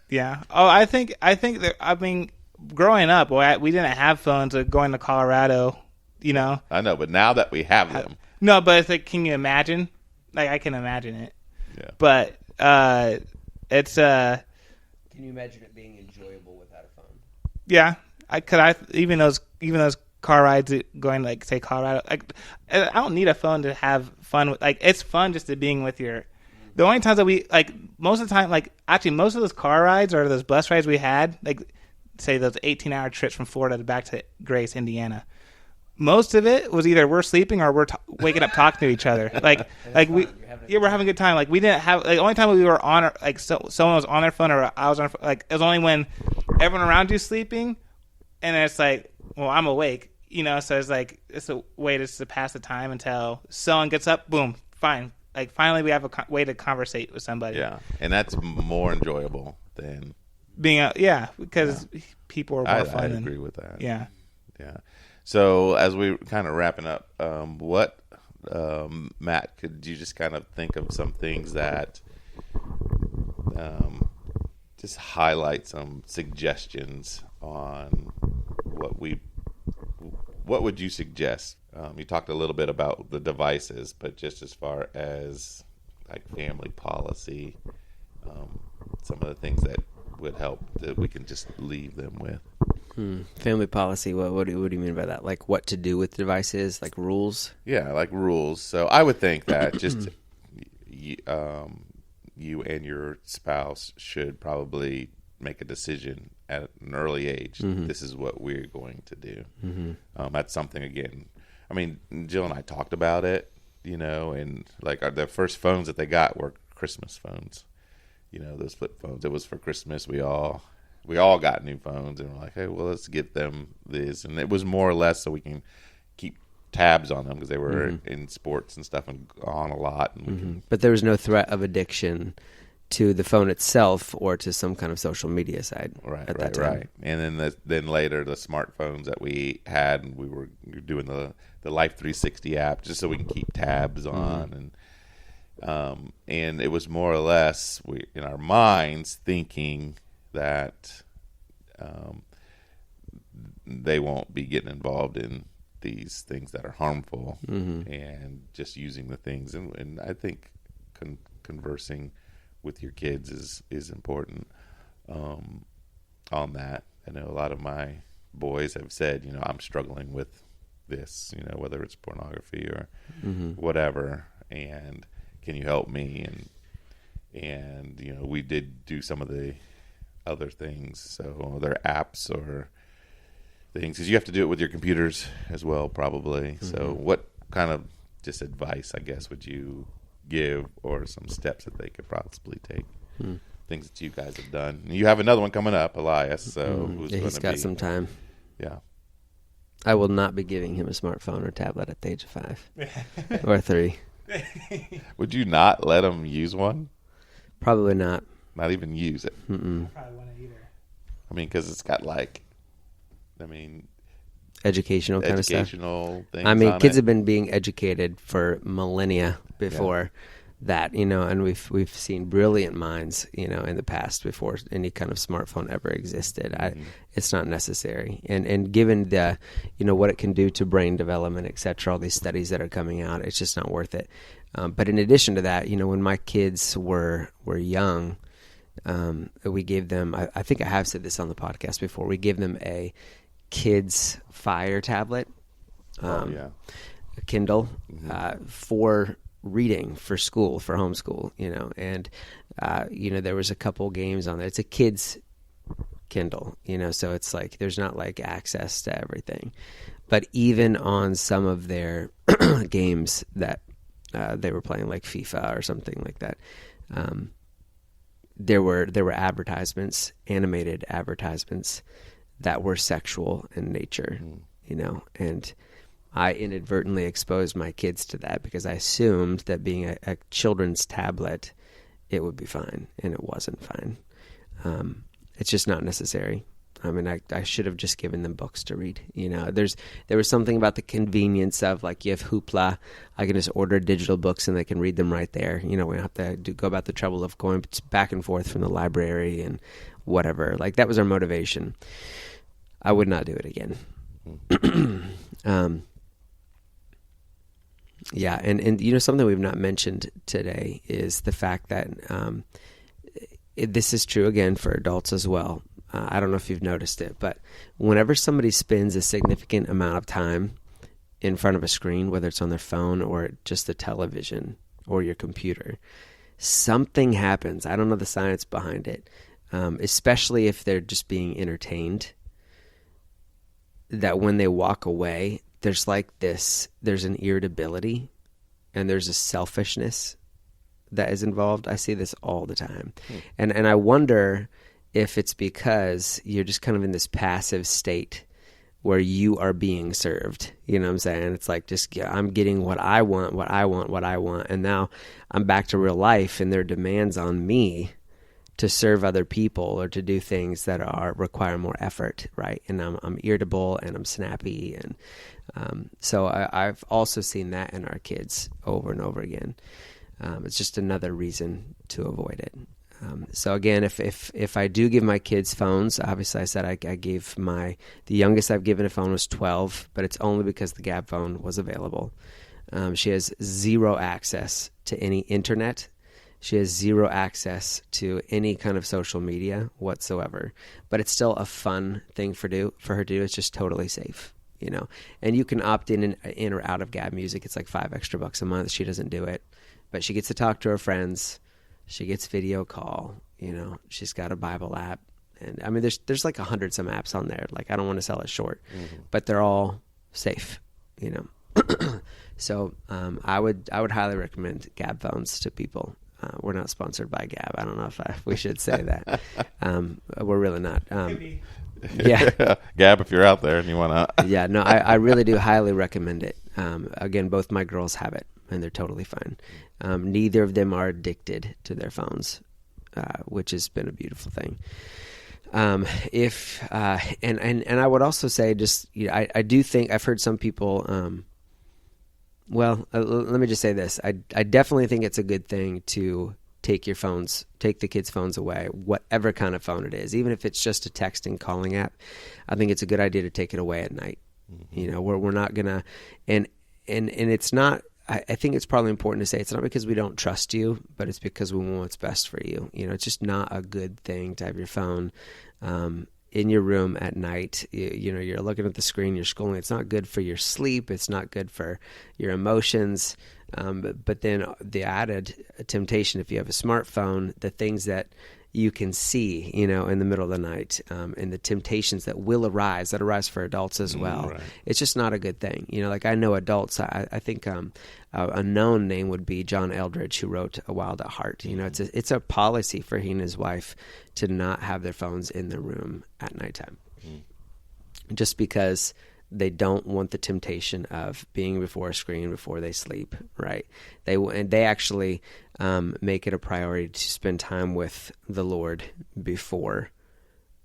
Yeah. Oh, I think that, I mean, growing up, we didn't have phones going to Colorado, I know, but now that we have them. No, but it's like, can you imagine? Like, I can imagine it. Yeah. But it's Can you imagine it being enjoyable without a phone? yeah. Even those car rides going, like, say Colorado, like, I don't need a phone to have fun with. Like, it's fun just to being with your. The only times that we, like, most of the time, like, actually most of those car rides or those bus rides we had, like, say those 18-hour trips from Florida back to Grace, Indiana. Most of it was either we're sleeping or we're waking up talking to each other. Like we're having a good time. Like, we didn't have, like, the only time we were on, like, someone was on their phone or I was on, like, it was only when everyone around you sleeping, and it's like, well, I'm awake, so it's like, it's a way to pass the time until someone gets up, boom, fine. Like, finally we have a way to conversate with somebody. Yeah, and that's more enjoyable than being because people are more fun. I agree with that. Yeah. Yeah. So as we kind of wrapping up, what, Matt, could you just kind of think of some things that just highlight some suggestions on what would you suggest? You talked a little bit about the devices, but just as far as like family policy, some of the things that would help that we can just leave them with. Family policy. What do you mean by that? Like what to do with devices? Like rules? Yeah, like rules. So I would think that just you and your spouse should probably make a decision at an early age. This is what we're going to do. That's something, again, I mean, Jill and I talked about it, and like the first phones that they got were Christmas phones. Those flip phones. It was for Christmas. We all got new phones, and we're like, hey, well, let's get them this. And it was more or less so we can keep tabs on them because they were in sports and stuff and on a lot. And But there was no threat of addiction to the phone itself or to some kind of social media side at that time. Right. And then later the smartphones that we had, and we were doing the Life 360 app just so we can keep tabs on. And it was more or less we in our minds thinking that they won't be getting involved in these things that are harmful and just using the things. And I think conversing with your kids is important on that. I know a lot of my boys have said, I'm struggling with this, whether it's pornography or whatever, and can you help me? And we did do some of the other things, so other apps or things, because you have to do it with your computers as well, probably. So what kind of just advice, I guess, would you give, or some steps that they could possibly take? Things that you guys have done. You have another one coming up, Elias. So he's got some time. Yeah. I will not be giving him a smartphone or tablet at the age of 5 or 3. Would you not let him use one? Probably not. Not even use it. I probably wouldn't either. I mean, because it's got educational kind of stuff. Educational things. I mean, kids have been being educated for millennia before that, and we've seen brilliant minds, in the past before any kind of smartphone ever existed. It's not necessary, and given the, what it can do to brain development, etc., all these studies that are coming out, it's just not worth it. But in addition to that, when my kids were young, we gave them. I think I have said this on the podcast before. We gave them a kids Fire tablet, a Kindle, for reading for school, for homeschool, and, there was a couple games on there. It's a kid's Kindle, so it's like there's not like access to everything. But even on some of their games that they were playing, like FIFA or something like that, there were advertisements, animated advertisements that were sexual in nature, and I inadvertently exposed my kids to that because I assumed that being a children's tablet, it would be fine, and it wasn't fine. It's just not necessary. I mean, I should have just given them books to read. There was something about the convenience of, like, you have Hoopla. I can just order digital books and they can read them right there. We don't have to go about the trouble of going back and forth from the library and whatever. Like, that was our motivation. I would not do it again. Yeah, and something we've not mentioned today is the fact that this is true again for adults as well. I don't know if you've noticed it, but whenever somebody spends a significant amount of time in front of a screen, whether it's on their phone or just the television or your computer, something happens. I don't know the science behind it, especially if they're just being entertained, that when they walk away, there's an irritability and there's a selfishness that is involved. I see this all the time. And I wonder if it's because you're just kind of in this passive state where you are being served. You know what I'm saying? It's like, I'm getting what I want. And now I'm back to real life, and there are demands on me to serve other people or to do things that require more effort, right? And I'm irritable and I'm snappy. And so I've also seen that in our kids over and over again. It's just another reason to avoid it. So again, if I do give my kids phones, obviously I said I gave the youngest I've given a phone was 12, but it's only because the Gab phone was available. She has zero access to any internet. She has zero access to any kind of social media whatsoever. But it's still a fun thing for her to do. It's just totally safe, And you can opt in or out of Gab Music. It's like $5 extra a month. She doesn't do it, but she gets to talk to her friends. She gets video call, she's got a Bible app. And I mean, there's like 100 some apps on there. Like, I don't want to sell it short, but they're all safe, So I would highly recommend Gab phones to people. We're not sponsored by Gab. I don't know if we should say that. We're really not. Yeah. Gab, if you're out there and you want to. Yeah, no, I really do highly recommend it. Again, both my girls have it, and they're totally fine. Neither of them are addicted to their phones, which has been a beautiful thing. And I would also say, just I do think I've heard some people. Let me just say this: I definitely think it's a good thing to take the kids' phones away, whatever kind of phone it is, even if it's just a texting calling app. I think it's a good idea to take it away at night. We're not gonna, and it's not. I think it's probably important to say it's not because we don't trust you, but it's because we want what's best for you. It's just not a good thing to have your phone in your room at night. You're looking at the screen, you're scrolling. It's not good for your sleep. It's not good for your emotions. But then the added temptation, if you have a smartphone, the things that you can see, in the middle of the night, and the temptations that arise for adults as well. Right. It's just not a good thing. Like, I know adults, I think a known name would be John Eldridge, who wrote A Wild at Heart. It's a policy for he and his wife to not have their phones in the room at nighttime. Just because they don't want the temptation of being before a screen before they sleep, right? They actually make it a priority to spend time with the Lord before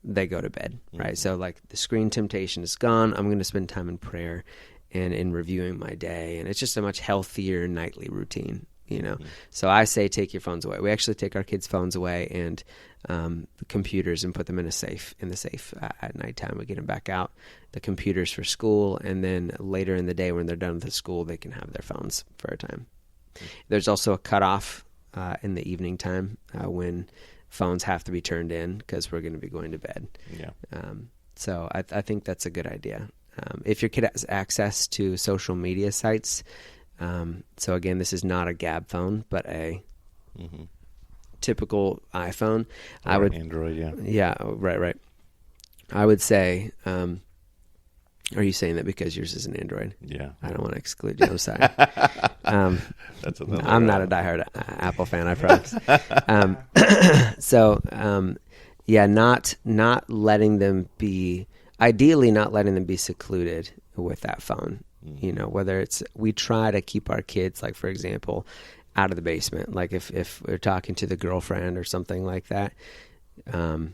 they go to bed, right? So, like, the screen temptation is gone. I'm going to spend time in prayer and in reviewing my day, and it's just a much healthier nightly routine, So I say take your phones away. We actually take our kids' phones away and the computers and put them in the safe at nighttime. We get them back out, the computers for school, and then later in the day when they're done with the school, they can have their phones for a time. There's also a cutoff in the evening time when phones have to be turned in because we're going to be going to bed. Yeah. So I think that's a good idea. If your kid has access to social media sites, So again, this is not a Gab phone, but a typical iPhone. Or I would Android, yeah. Yeah, right. I would say, are you saying that because yours is an Android? Yeah. I don't want to exclude you. I'm sorry. That's another, I'm not a diehard Apple fan, I promise. Not letting them be, ideally not letting them be secluded with that phone. You know, whether it's, we try to keep our kids, like, for example, out of the basement. Like if we're talking to the girlfriend or something like that, I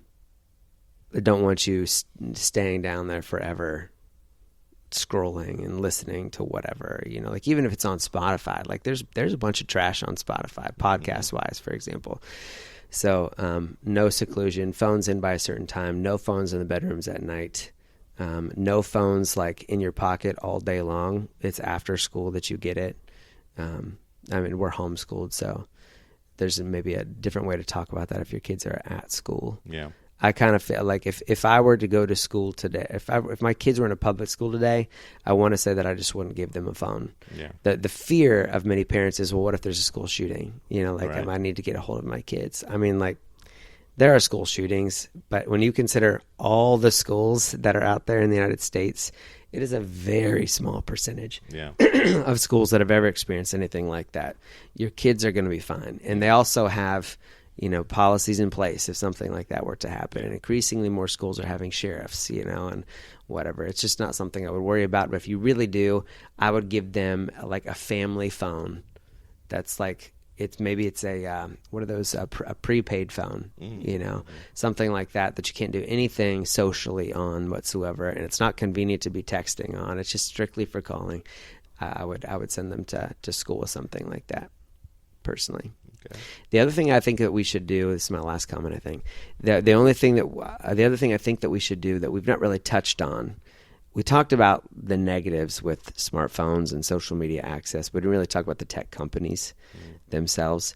don't want you staying down there forever scrolling and listening to whatever, you know, like even if it's on Spotify, like there's a bunch of trash on Spotify, podcast wise, for example. So, no seclusion, phones in by a certain time, no phones in the bedrooms at night, no phones like in your pocket all day long. It's after school that you get it. I mean, we're homeschooled, so there's maybe a different way to talk about that if your kids are at school. Yeah. I kind of feel like if I were to go to school today, if my kids were in a public school today, I want to say that I just wouldn't give them a phone. Yeah. The fear of many parents is, well, what if there's a school shooting? You know, like Right. I need to get a hold of my kids. I mean, like there are school shootings, but when you consider all the schools that are out there in the United States, it is a very small percentage Yeah. of schools that have ever experienced anything like that. Your kids are going to be fine. And they also have, you know, policies in place if something like that were to happen. And increasingly more schools are having sheriffs, you know, and whatever. It's just not something I would worry about. But if you really do, I would give them like a family phone that's like, it's a, what are those, a prepaid phone, you know, something like that you can't do anything socially on whatsoever. And it's not convenient to be texting on. It's just strictly for calling. I would send them to school with something like that personally. Okay. The other thing I think that we should do, this is my last comment, I think, the other thing I think that we should do that we've not really touched on, we talked about the negatives with smartphones and social media access, but we didn't really talk about the tech companies themselves.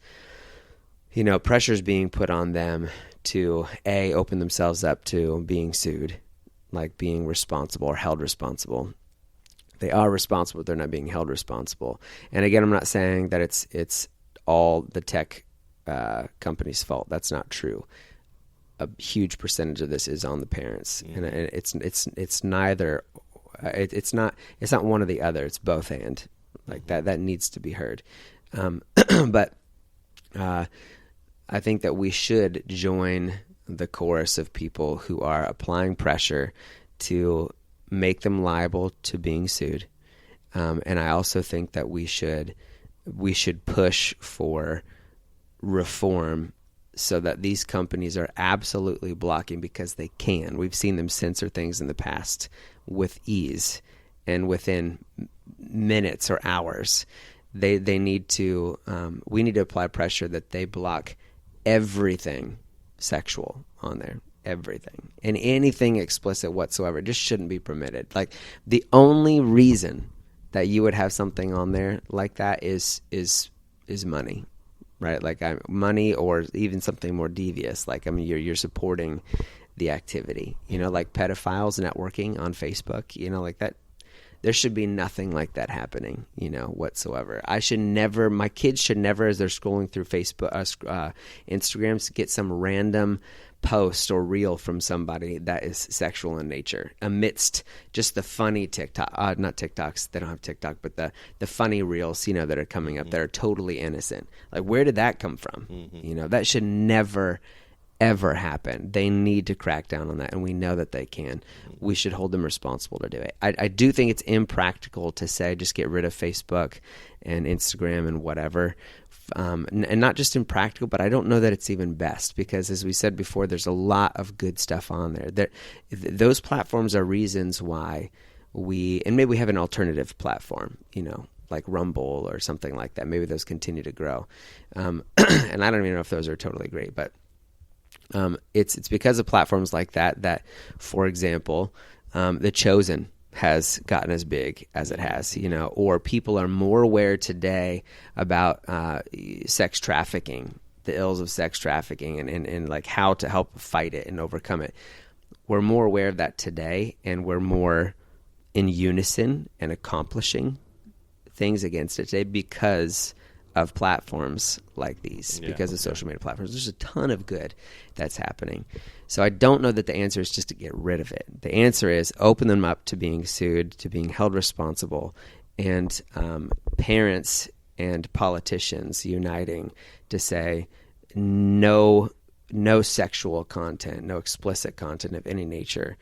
You know, pressure's being put on them to, A, open themselves up to being sued, like being responsible or held responsible. They are responsible, but they're not being held responsible. And again, I'm not saying that it's all the tech company's fault. That's not true. A huge percentage of this is on the parents, and it's neither. It's not one or the other. It's both and. Like that needs to be heard. But I think that we should join the chorus of people who are applying pressure to make them liable to being sued. And I also think that we should push for reform so that these companies are absolutely blocking, because they can. We've seen them censor things in the past with ease and within minutes or hours. They need to, we need to apply pressure that they block everything sexual on there. Everything. And anything explicit whatsoever just shouldn't be permitted. Like the only reason that you would have something on there like that is money, right? Like money, or even something more devious. Like, I mean, you're supporting the activity, you know, like pedophiles networking on Facebook, you know, like that. There should be nothing like that happening, you know, whatsoever. My kids should never, as they're scrolling through Facebook, Instagrams, get some random post or reel from somebody that is sexual in nature amidst just the funny TikTok, not TikToks, they don't have TikTok, but the funny reels, you know, that are coming up that are totally innocent. Like, where did that come from? You know, that should never, ever happen. They need to crack down on that, and we know that they can. We should hold them responsible to do it. I do think it's impractical to say just get rid of Facebook and Instagram and whatever. And not just impractical, but I don't know that it's even best, because as we said before, there's a lot of good stuff on there. Those platforms are reasons why and maybe we have an alternative platform, you know, like Rumble or something like that. Maybe those continue to grow. And I don't even know if those are totally great, but it's because of platforms like that, for example, The Chosen has gotten as big as it has, you know, or people are more aware today about sex trafficking, the ills of sex trafficking, and like how to help fight it and overcome it. We're more aware of that today, and we're more in unison and accomplishing things against it today because of platforms like these, Yeah, because of social media platforms. There's a ton of good that's happening. So I don't know that the answer is just to get rid of it. The answer is open them up to being sued, to being held responsible, and parents and politicians uniting to say no sexual content, no explicit content of any nature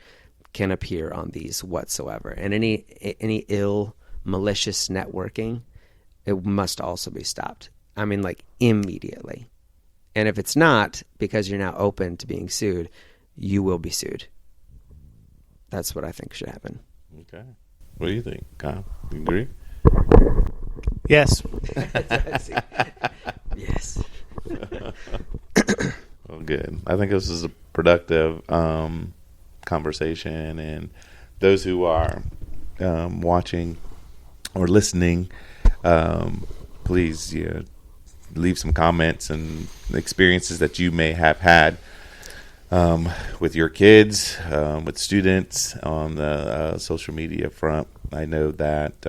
can appear on these whatsoever. And any ill, malicious networking, it must also be stopped. I mean, like, immediately. And if it's not, because you're now open to being sued, you will be sued. That's what I think should happen. Okay. What do you think, Kyle? You agree? Yes. Yes. Well, good. I think this is a productive conversation, and those who are watching or listening, please leave some comments and experiences that you may have had with your kids, with students on the social media front. I know that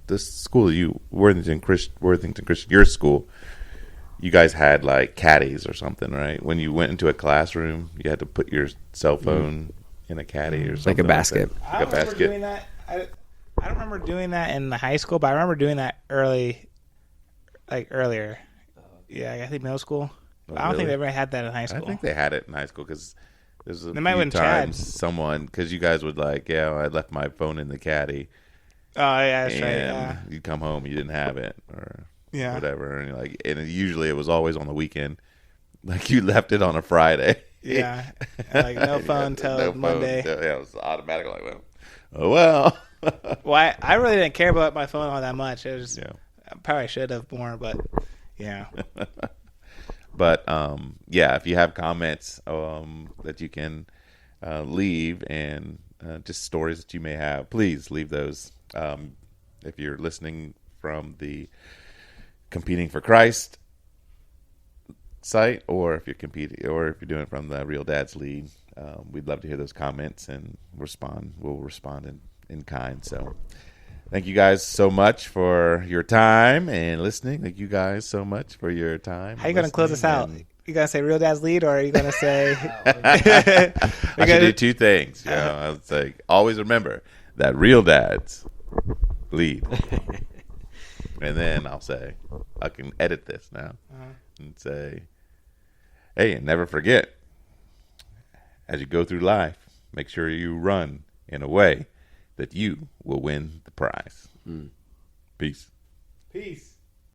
this school, Worthington Christian, your school, you guys had like caddies or something, right? When you went into a classroom, you had to put your cell phone in a caddy or something. Like a basket. I don't remember doing that. I don't remember doing that in the high school, but I remember doing that earlier. Yeah, I think middle school. Oh, I don't think really? they ever had that in high school. I think they had it in high school because there's a They might few have been Chad. times because you guys would like, I left my phone in the caddy. Oh, yeah, that's right. And you'd come home, you didn't have it, or Yeah. whatever, and you're like, and usually it was always on the weekend, like you left it on a Friday. Yeah, like no phone till Monday. Yeah, it was automatic. Like, oh well. Well, I really didn't care about my phone all that much. It was, Yeah. I probably should have more, but yeah. But if you have comments that you can leave, and just stories that you may have, please leave those. If you're listening from the Competing for Christ site, or if you're doing it from the Real Dad's Lead, we'd love to hear those comments and respond. We'll respond in kind. So thank you guys so much for your time and listening. Thank you guys so much for your time. How you going to close us out? You going to say Real Dad's Lead, or are you going to say... I should do two things. I would say, always remember that Real Dads Lead. And then I'll say, I can edit this now and say, hey, and never forget, as you go through life, make sure you run in a way that you will win the prize. Peace. Peace.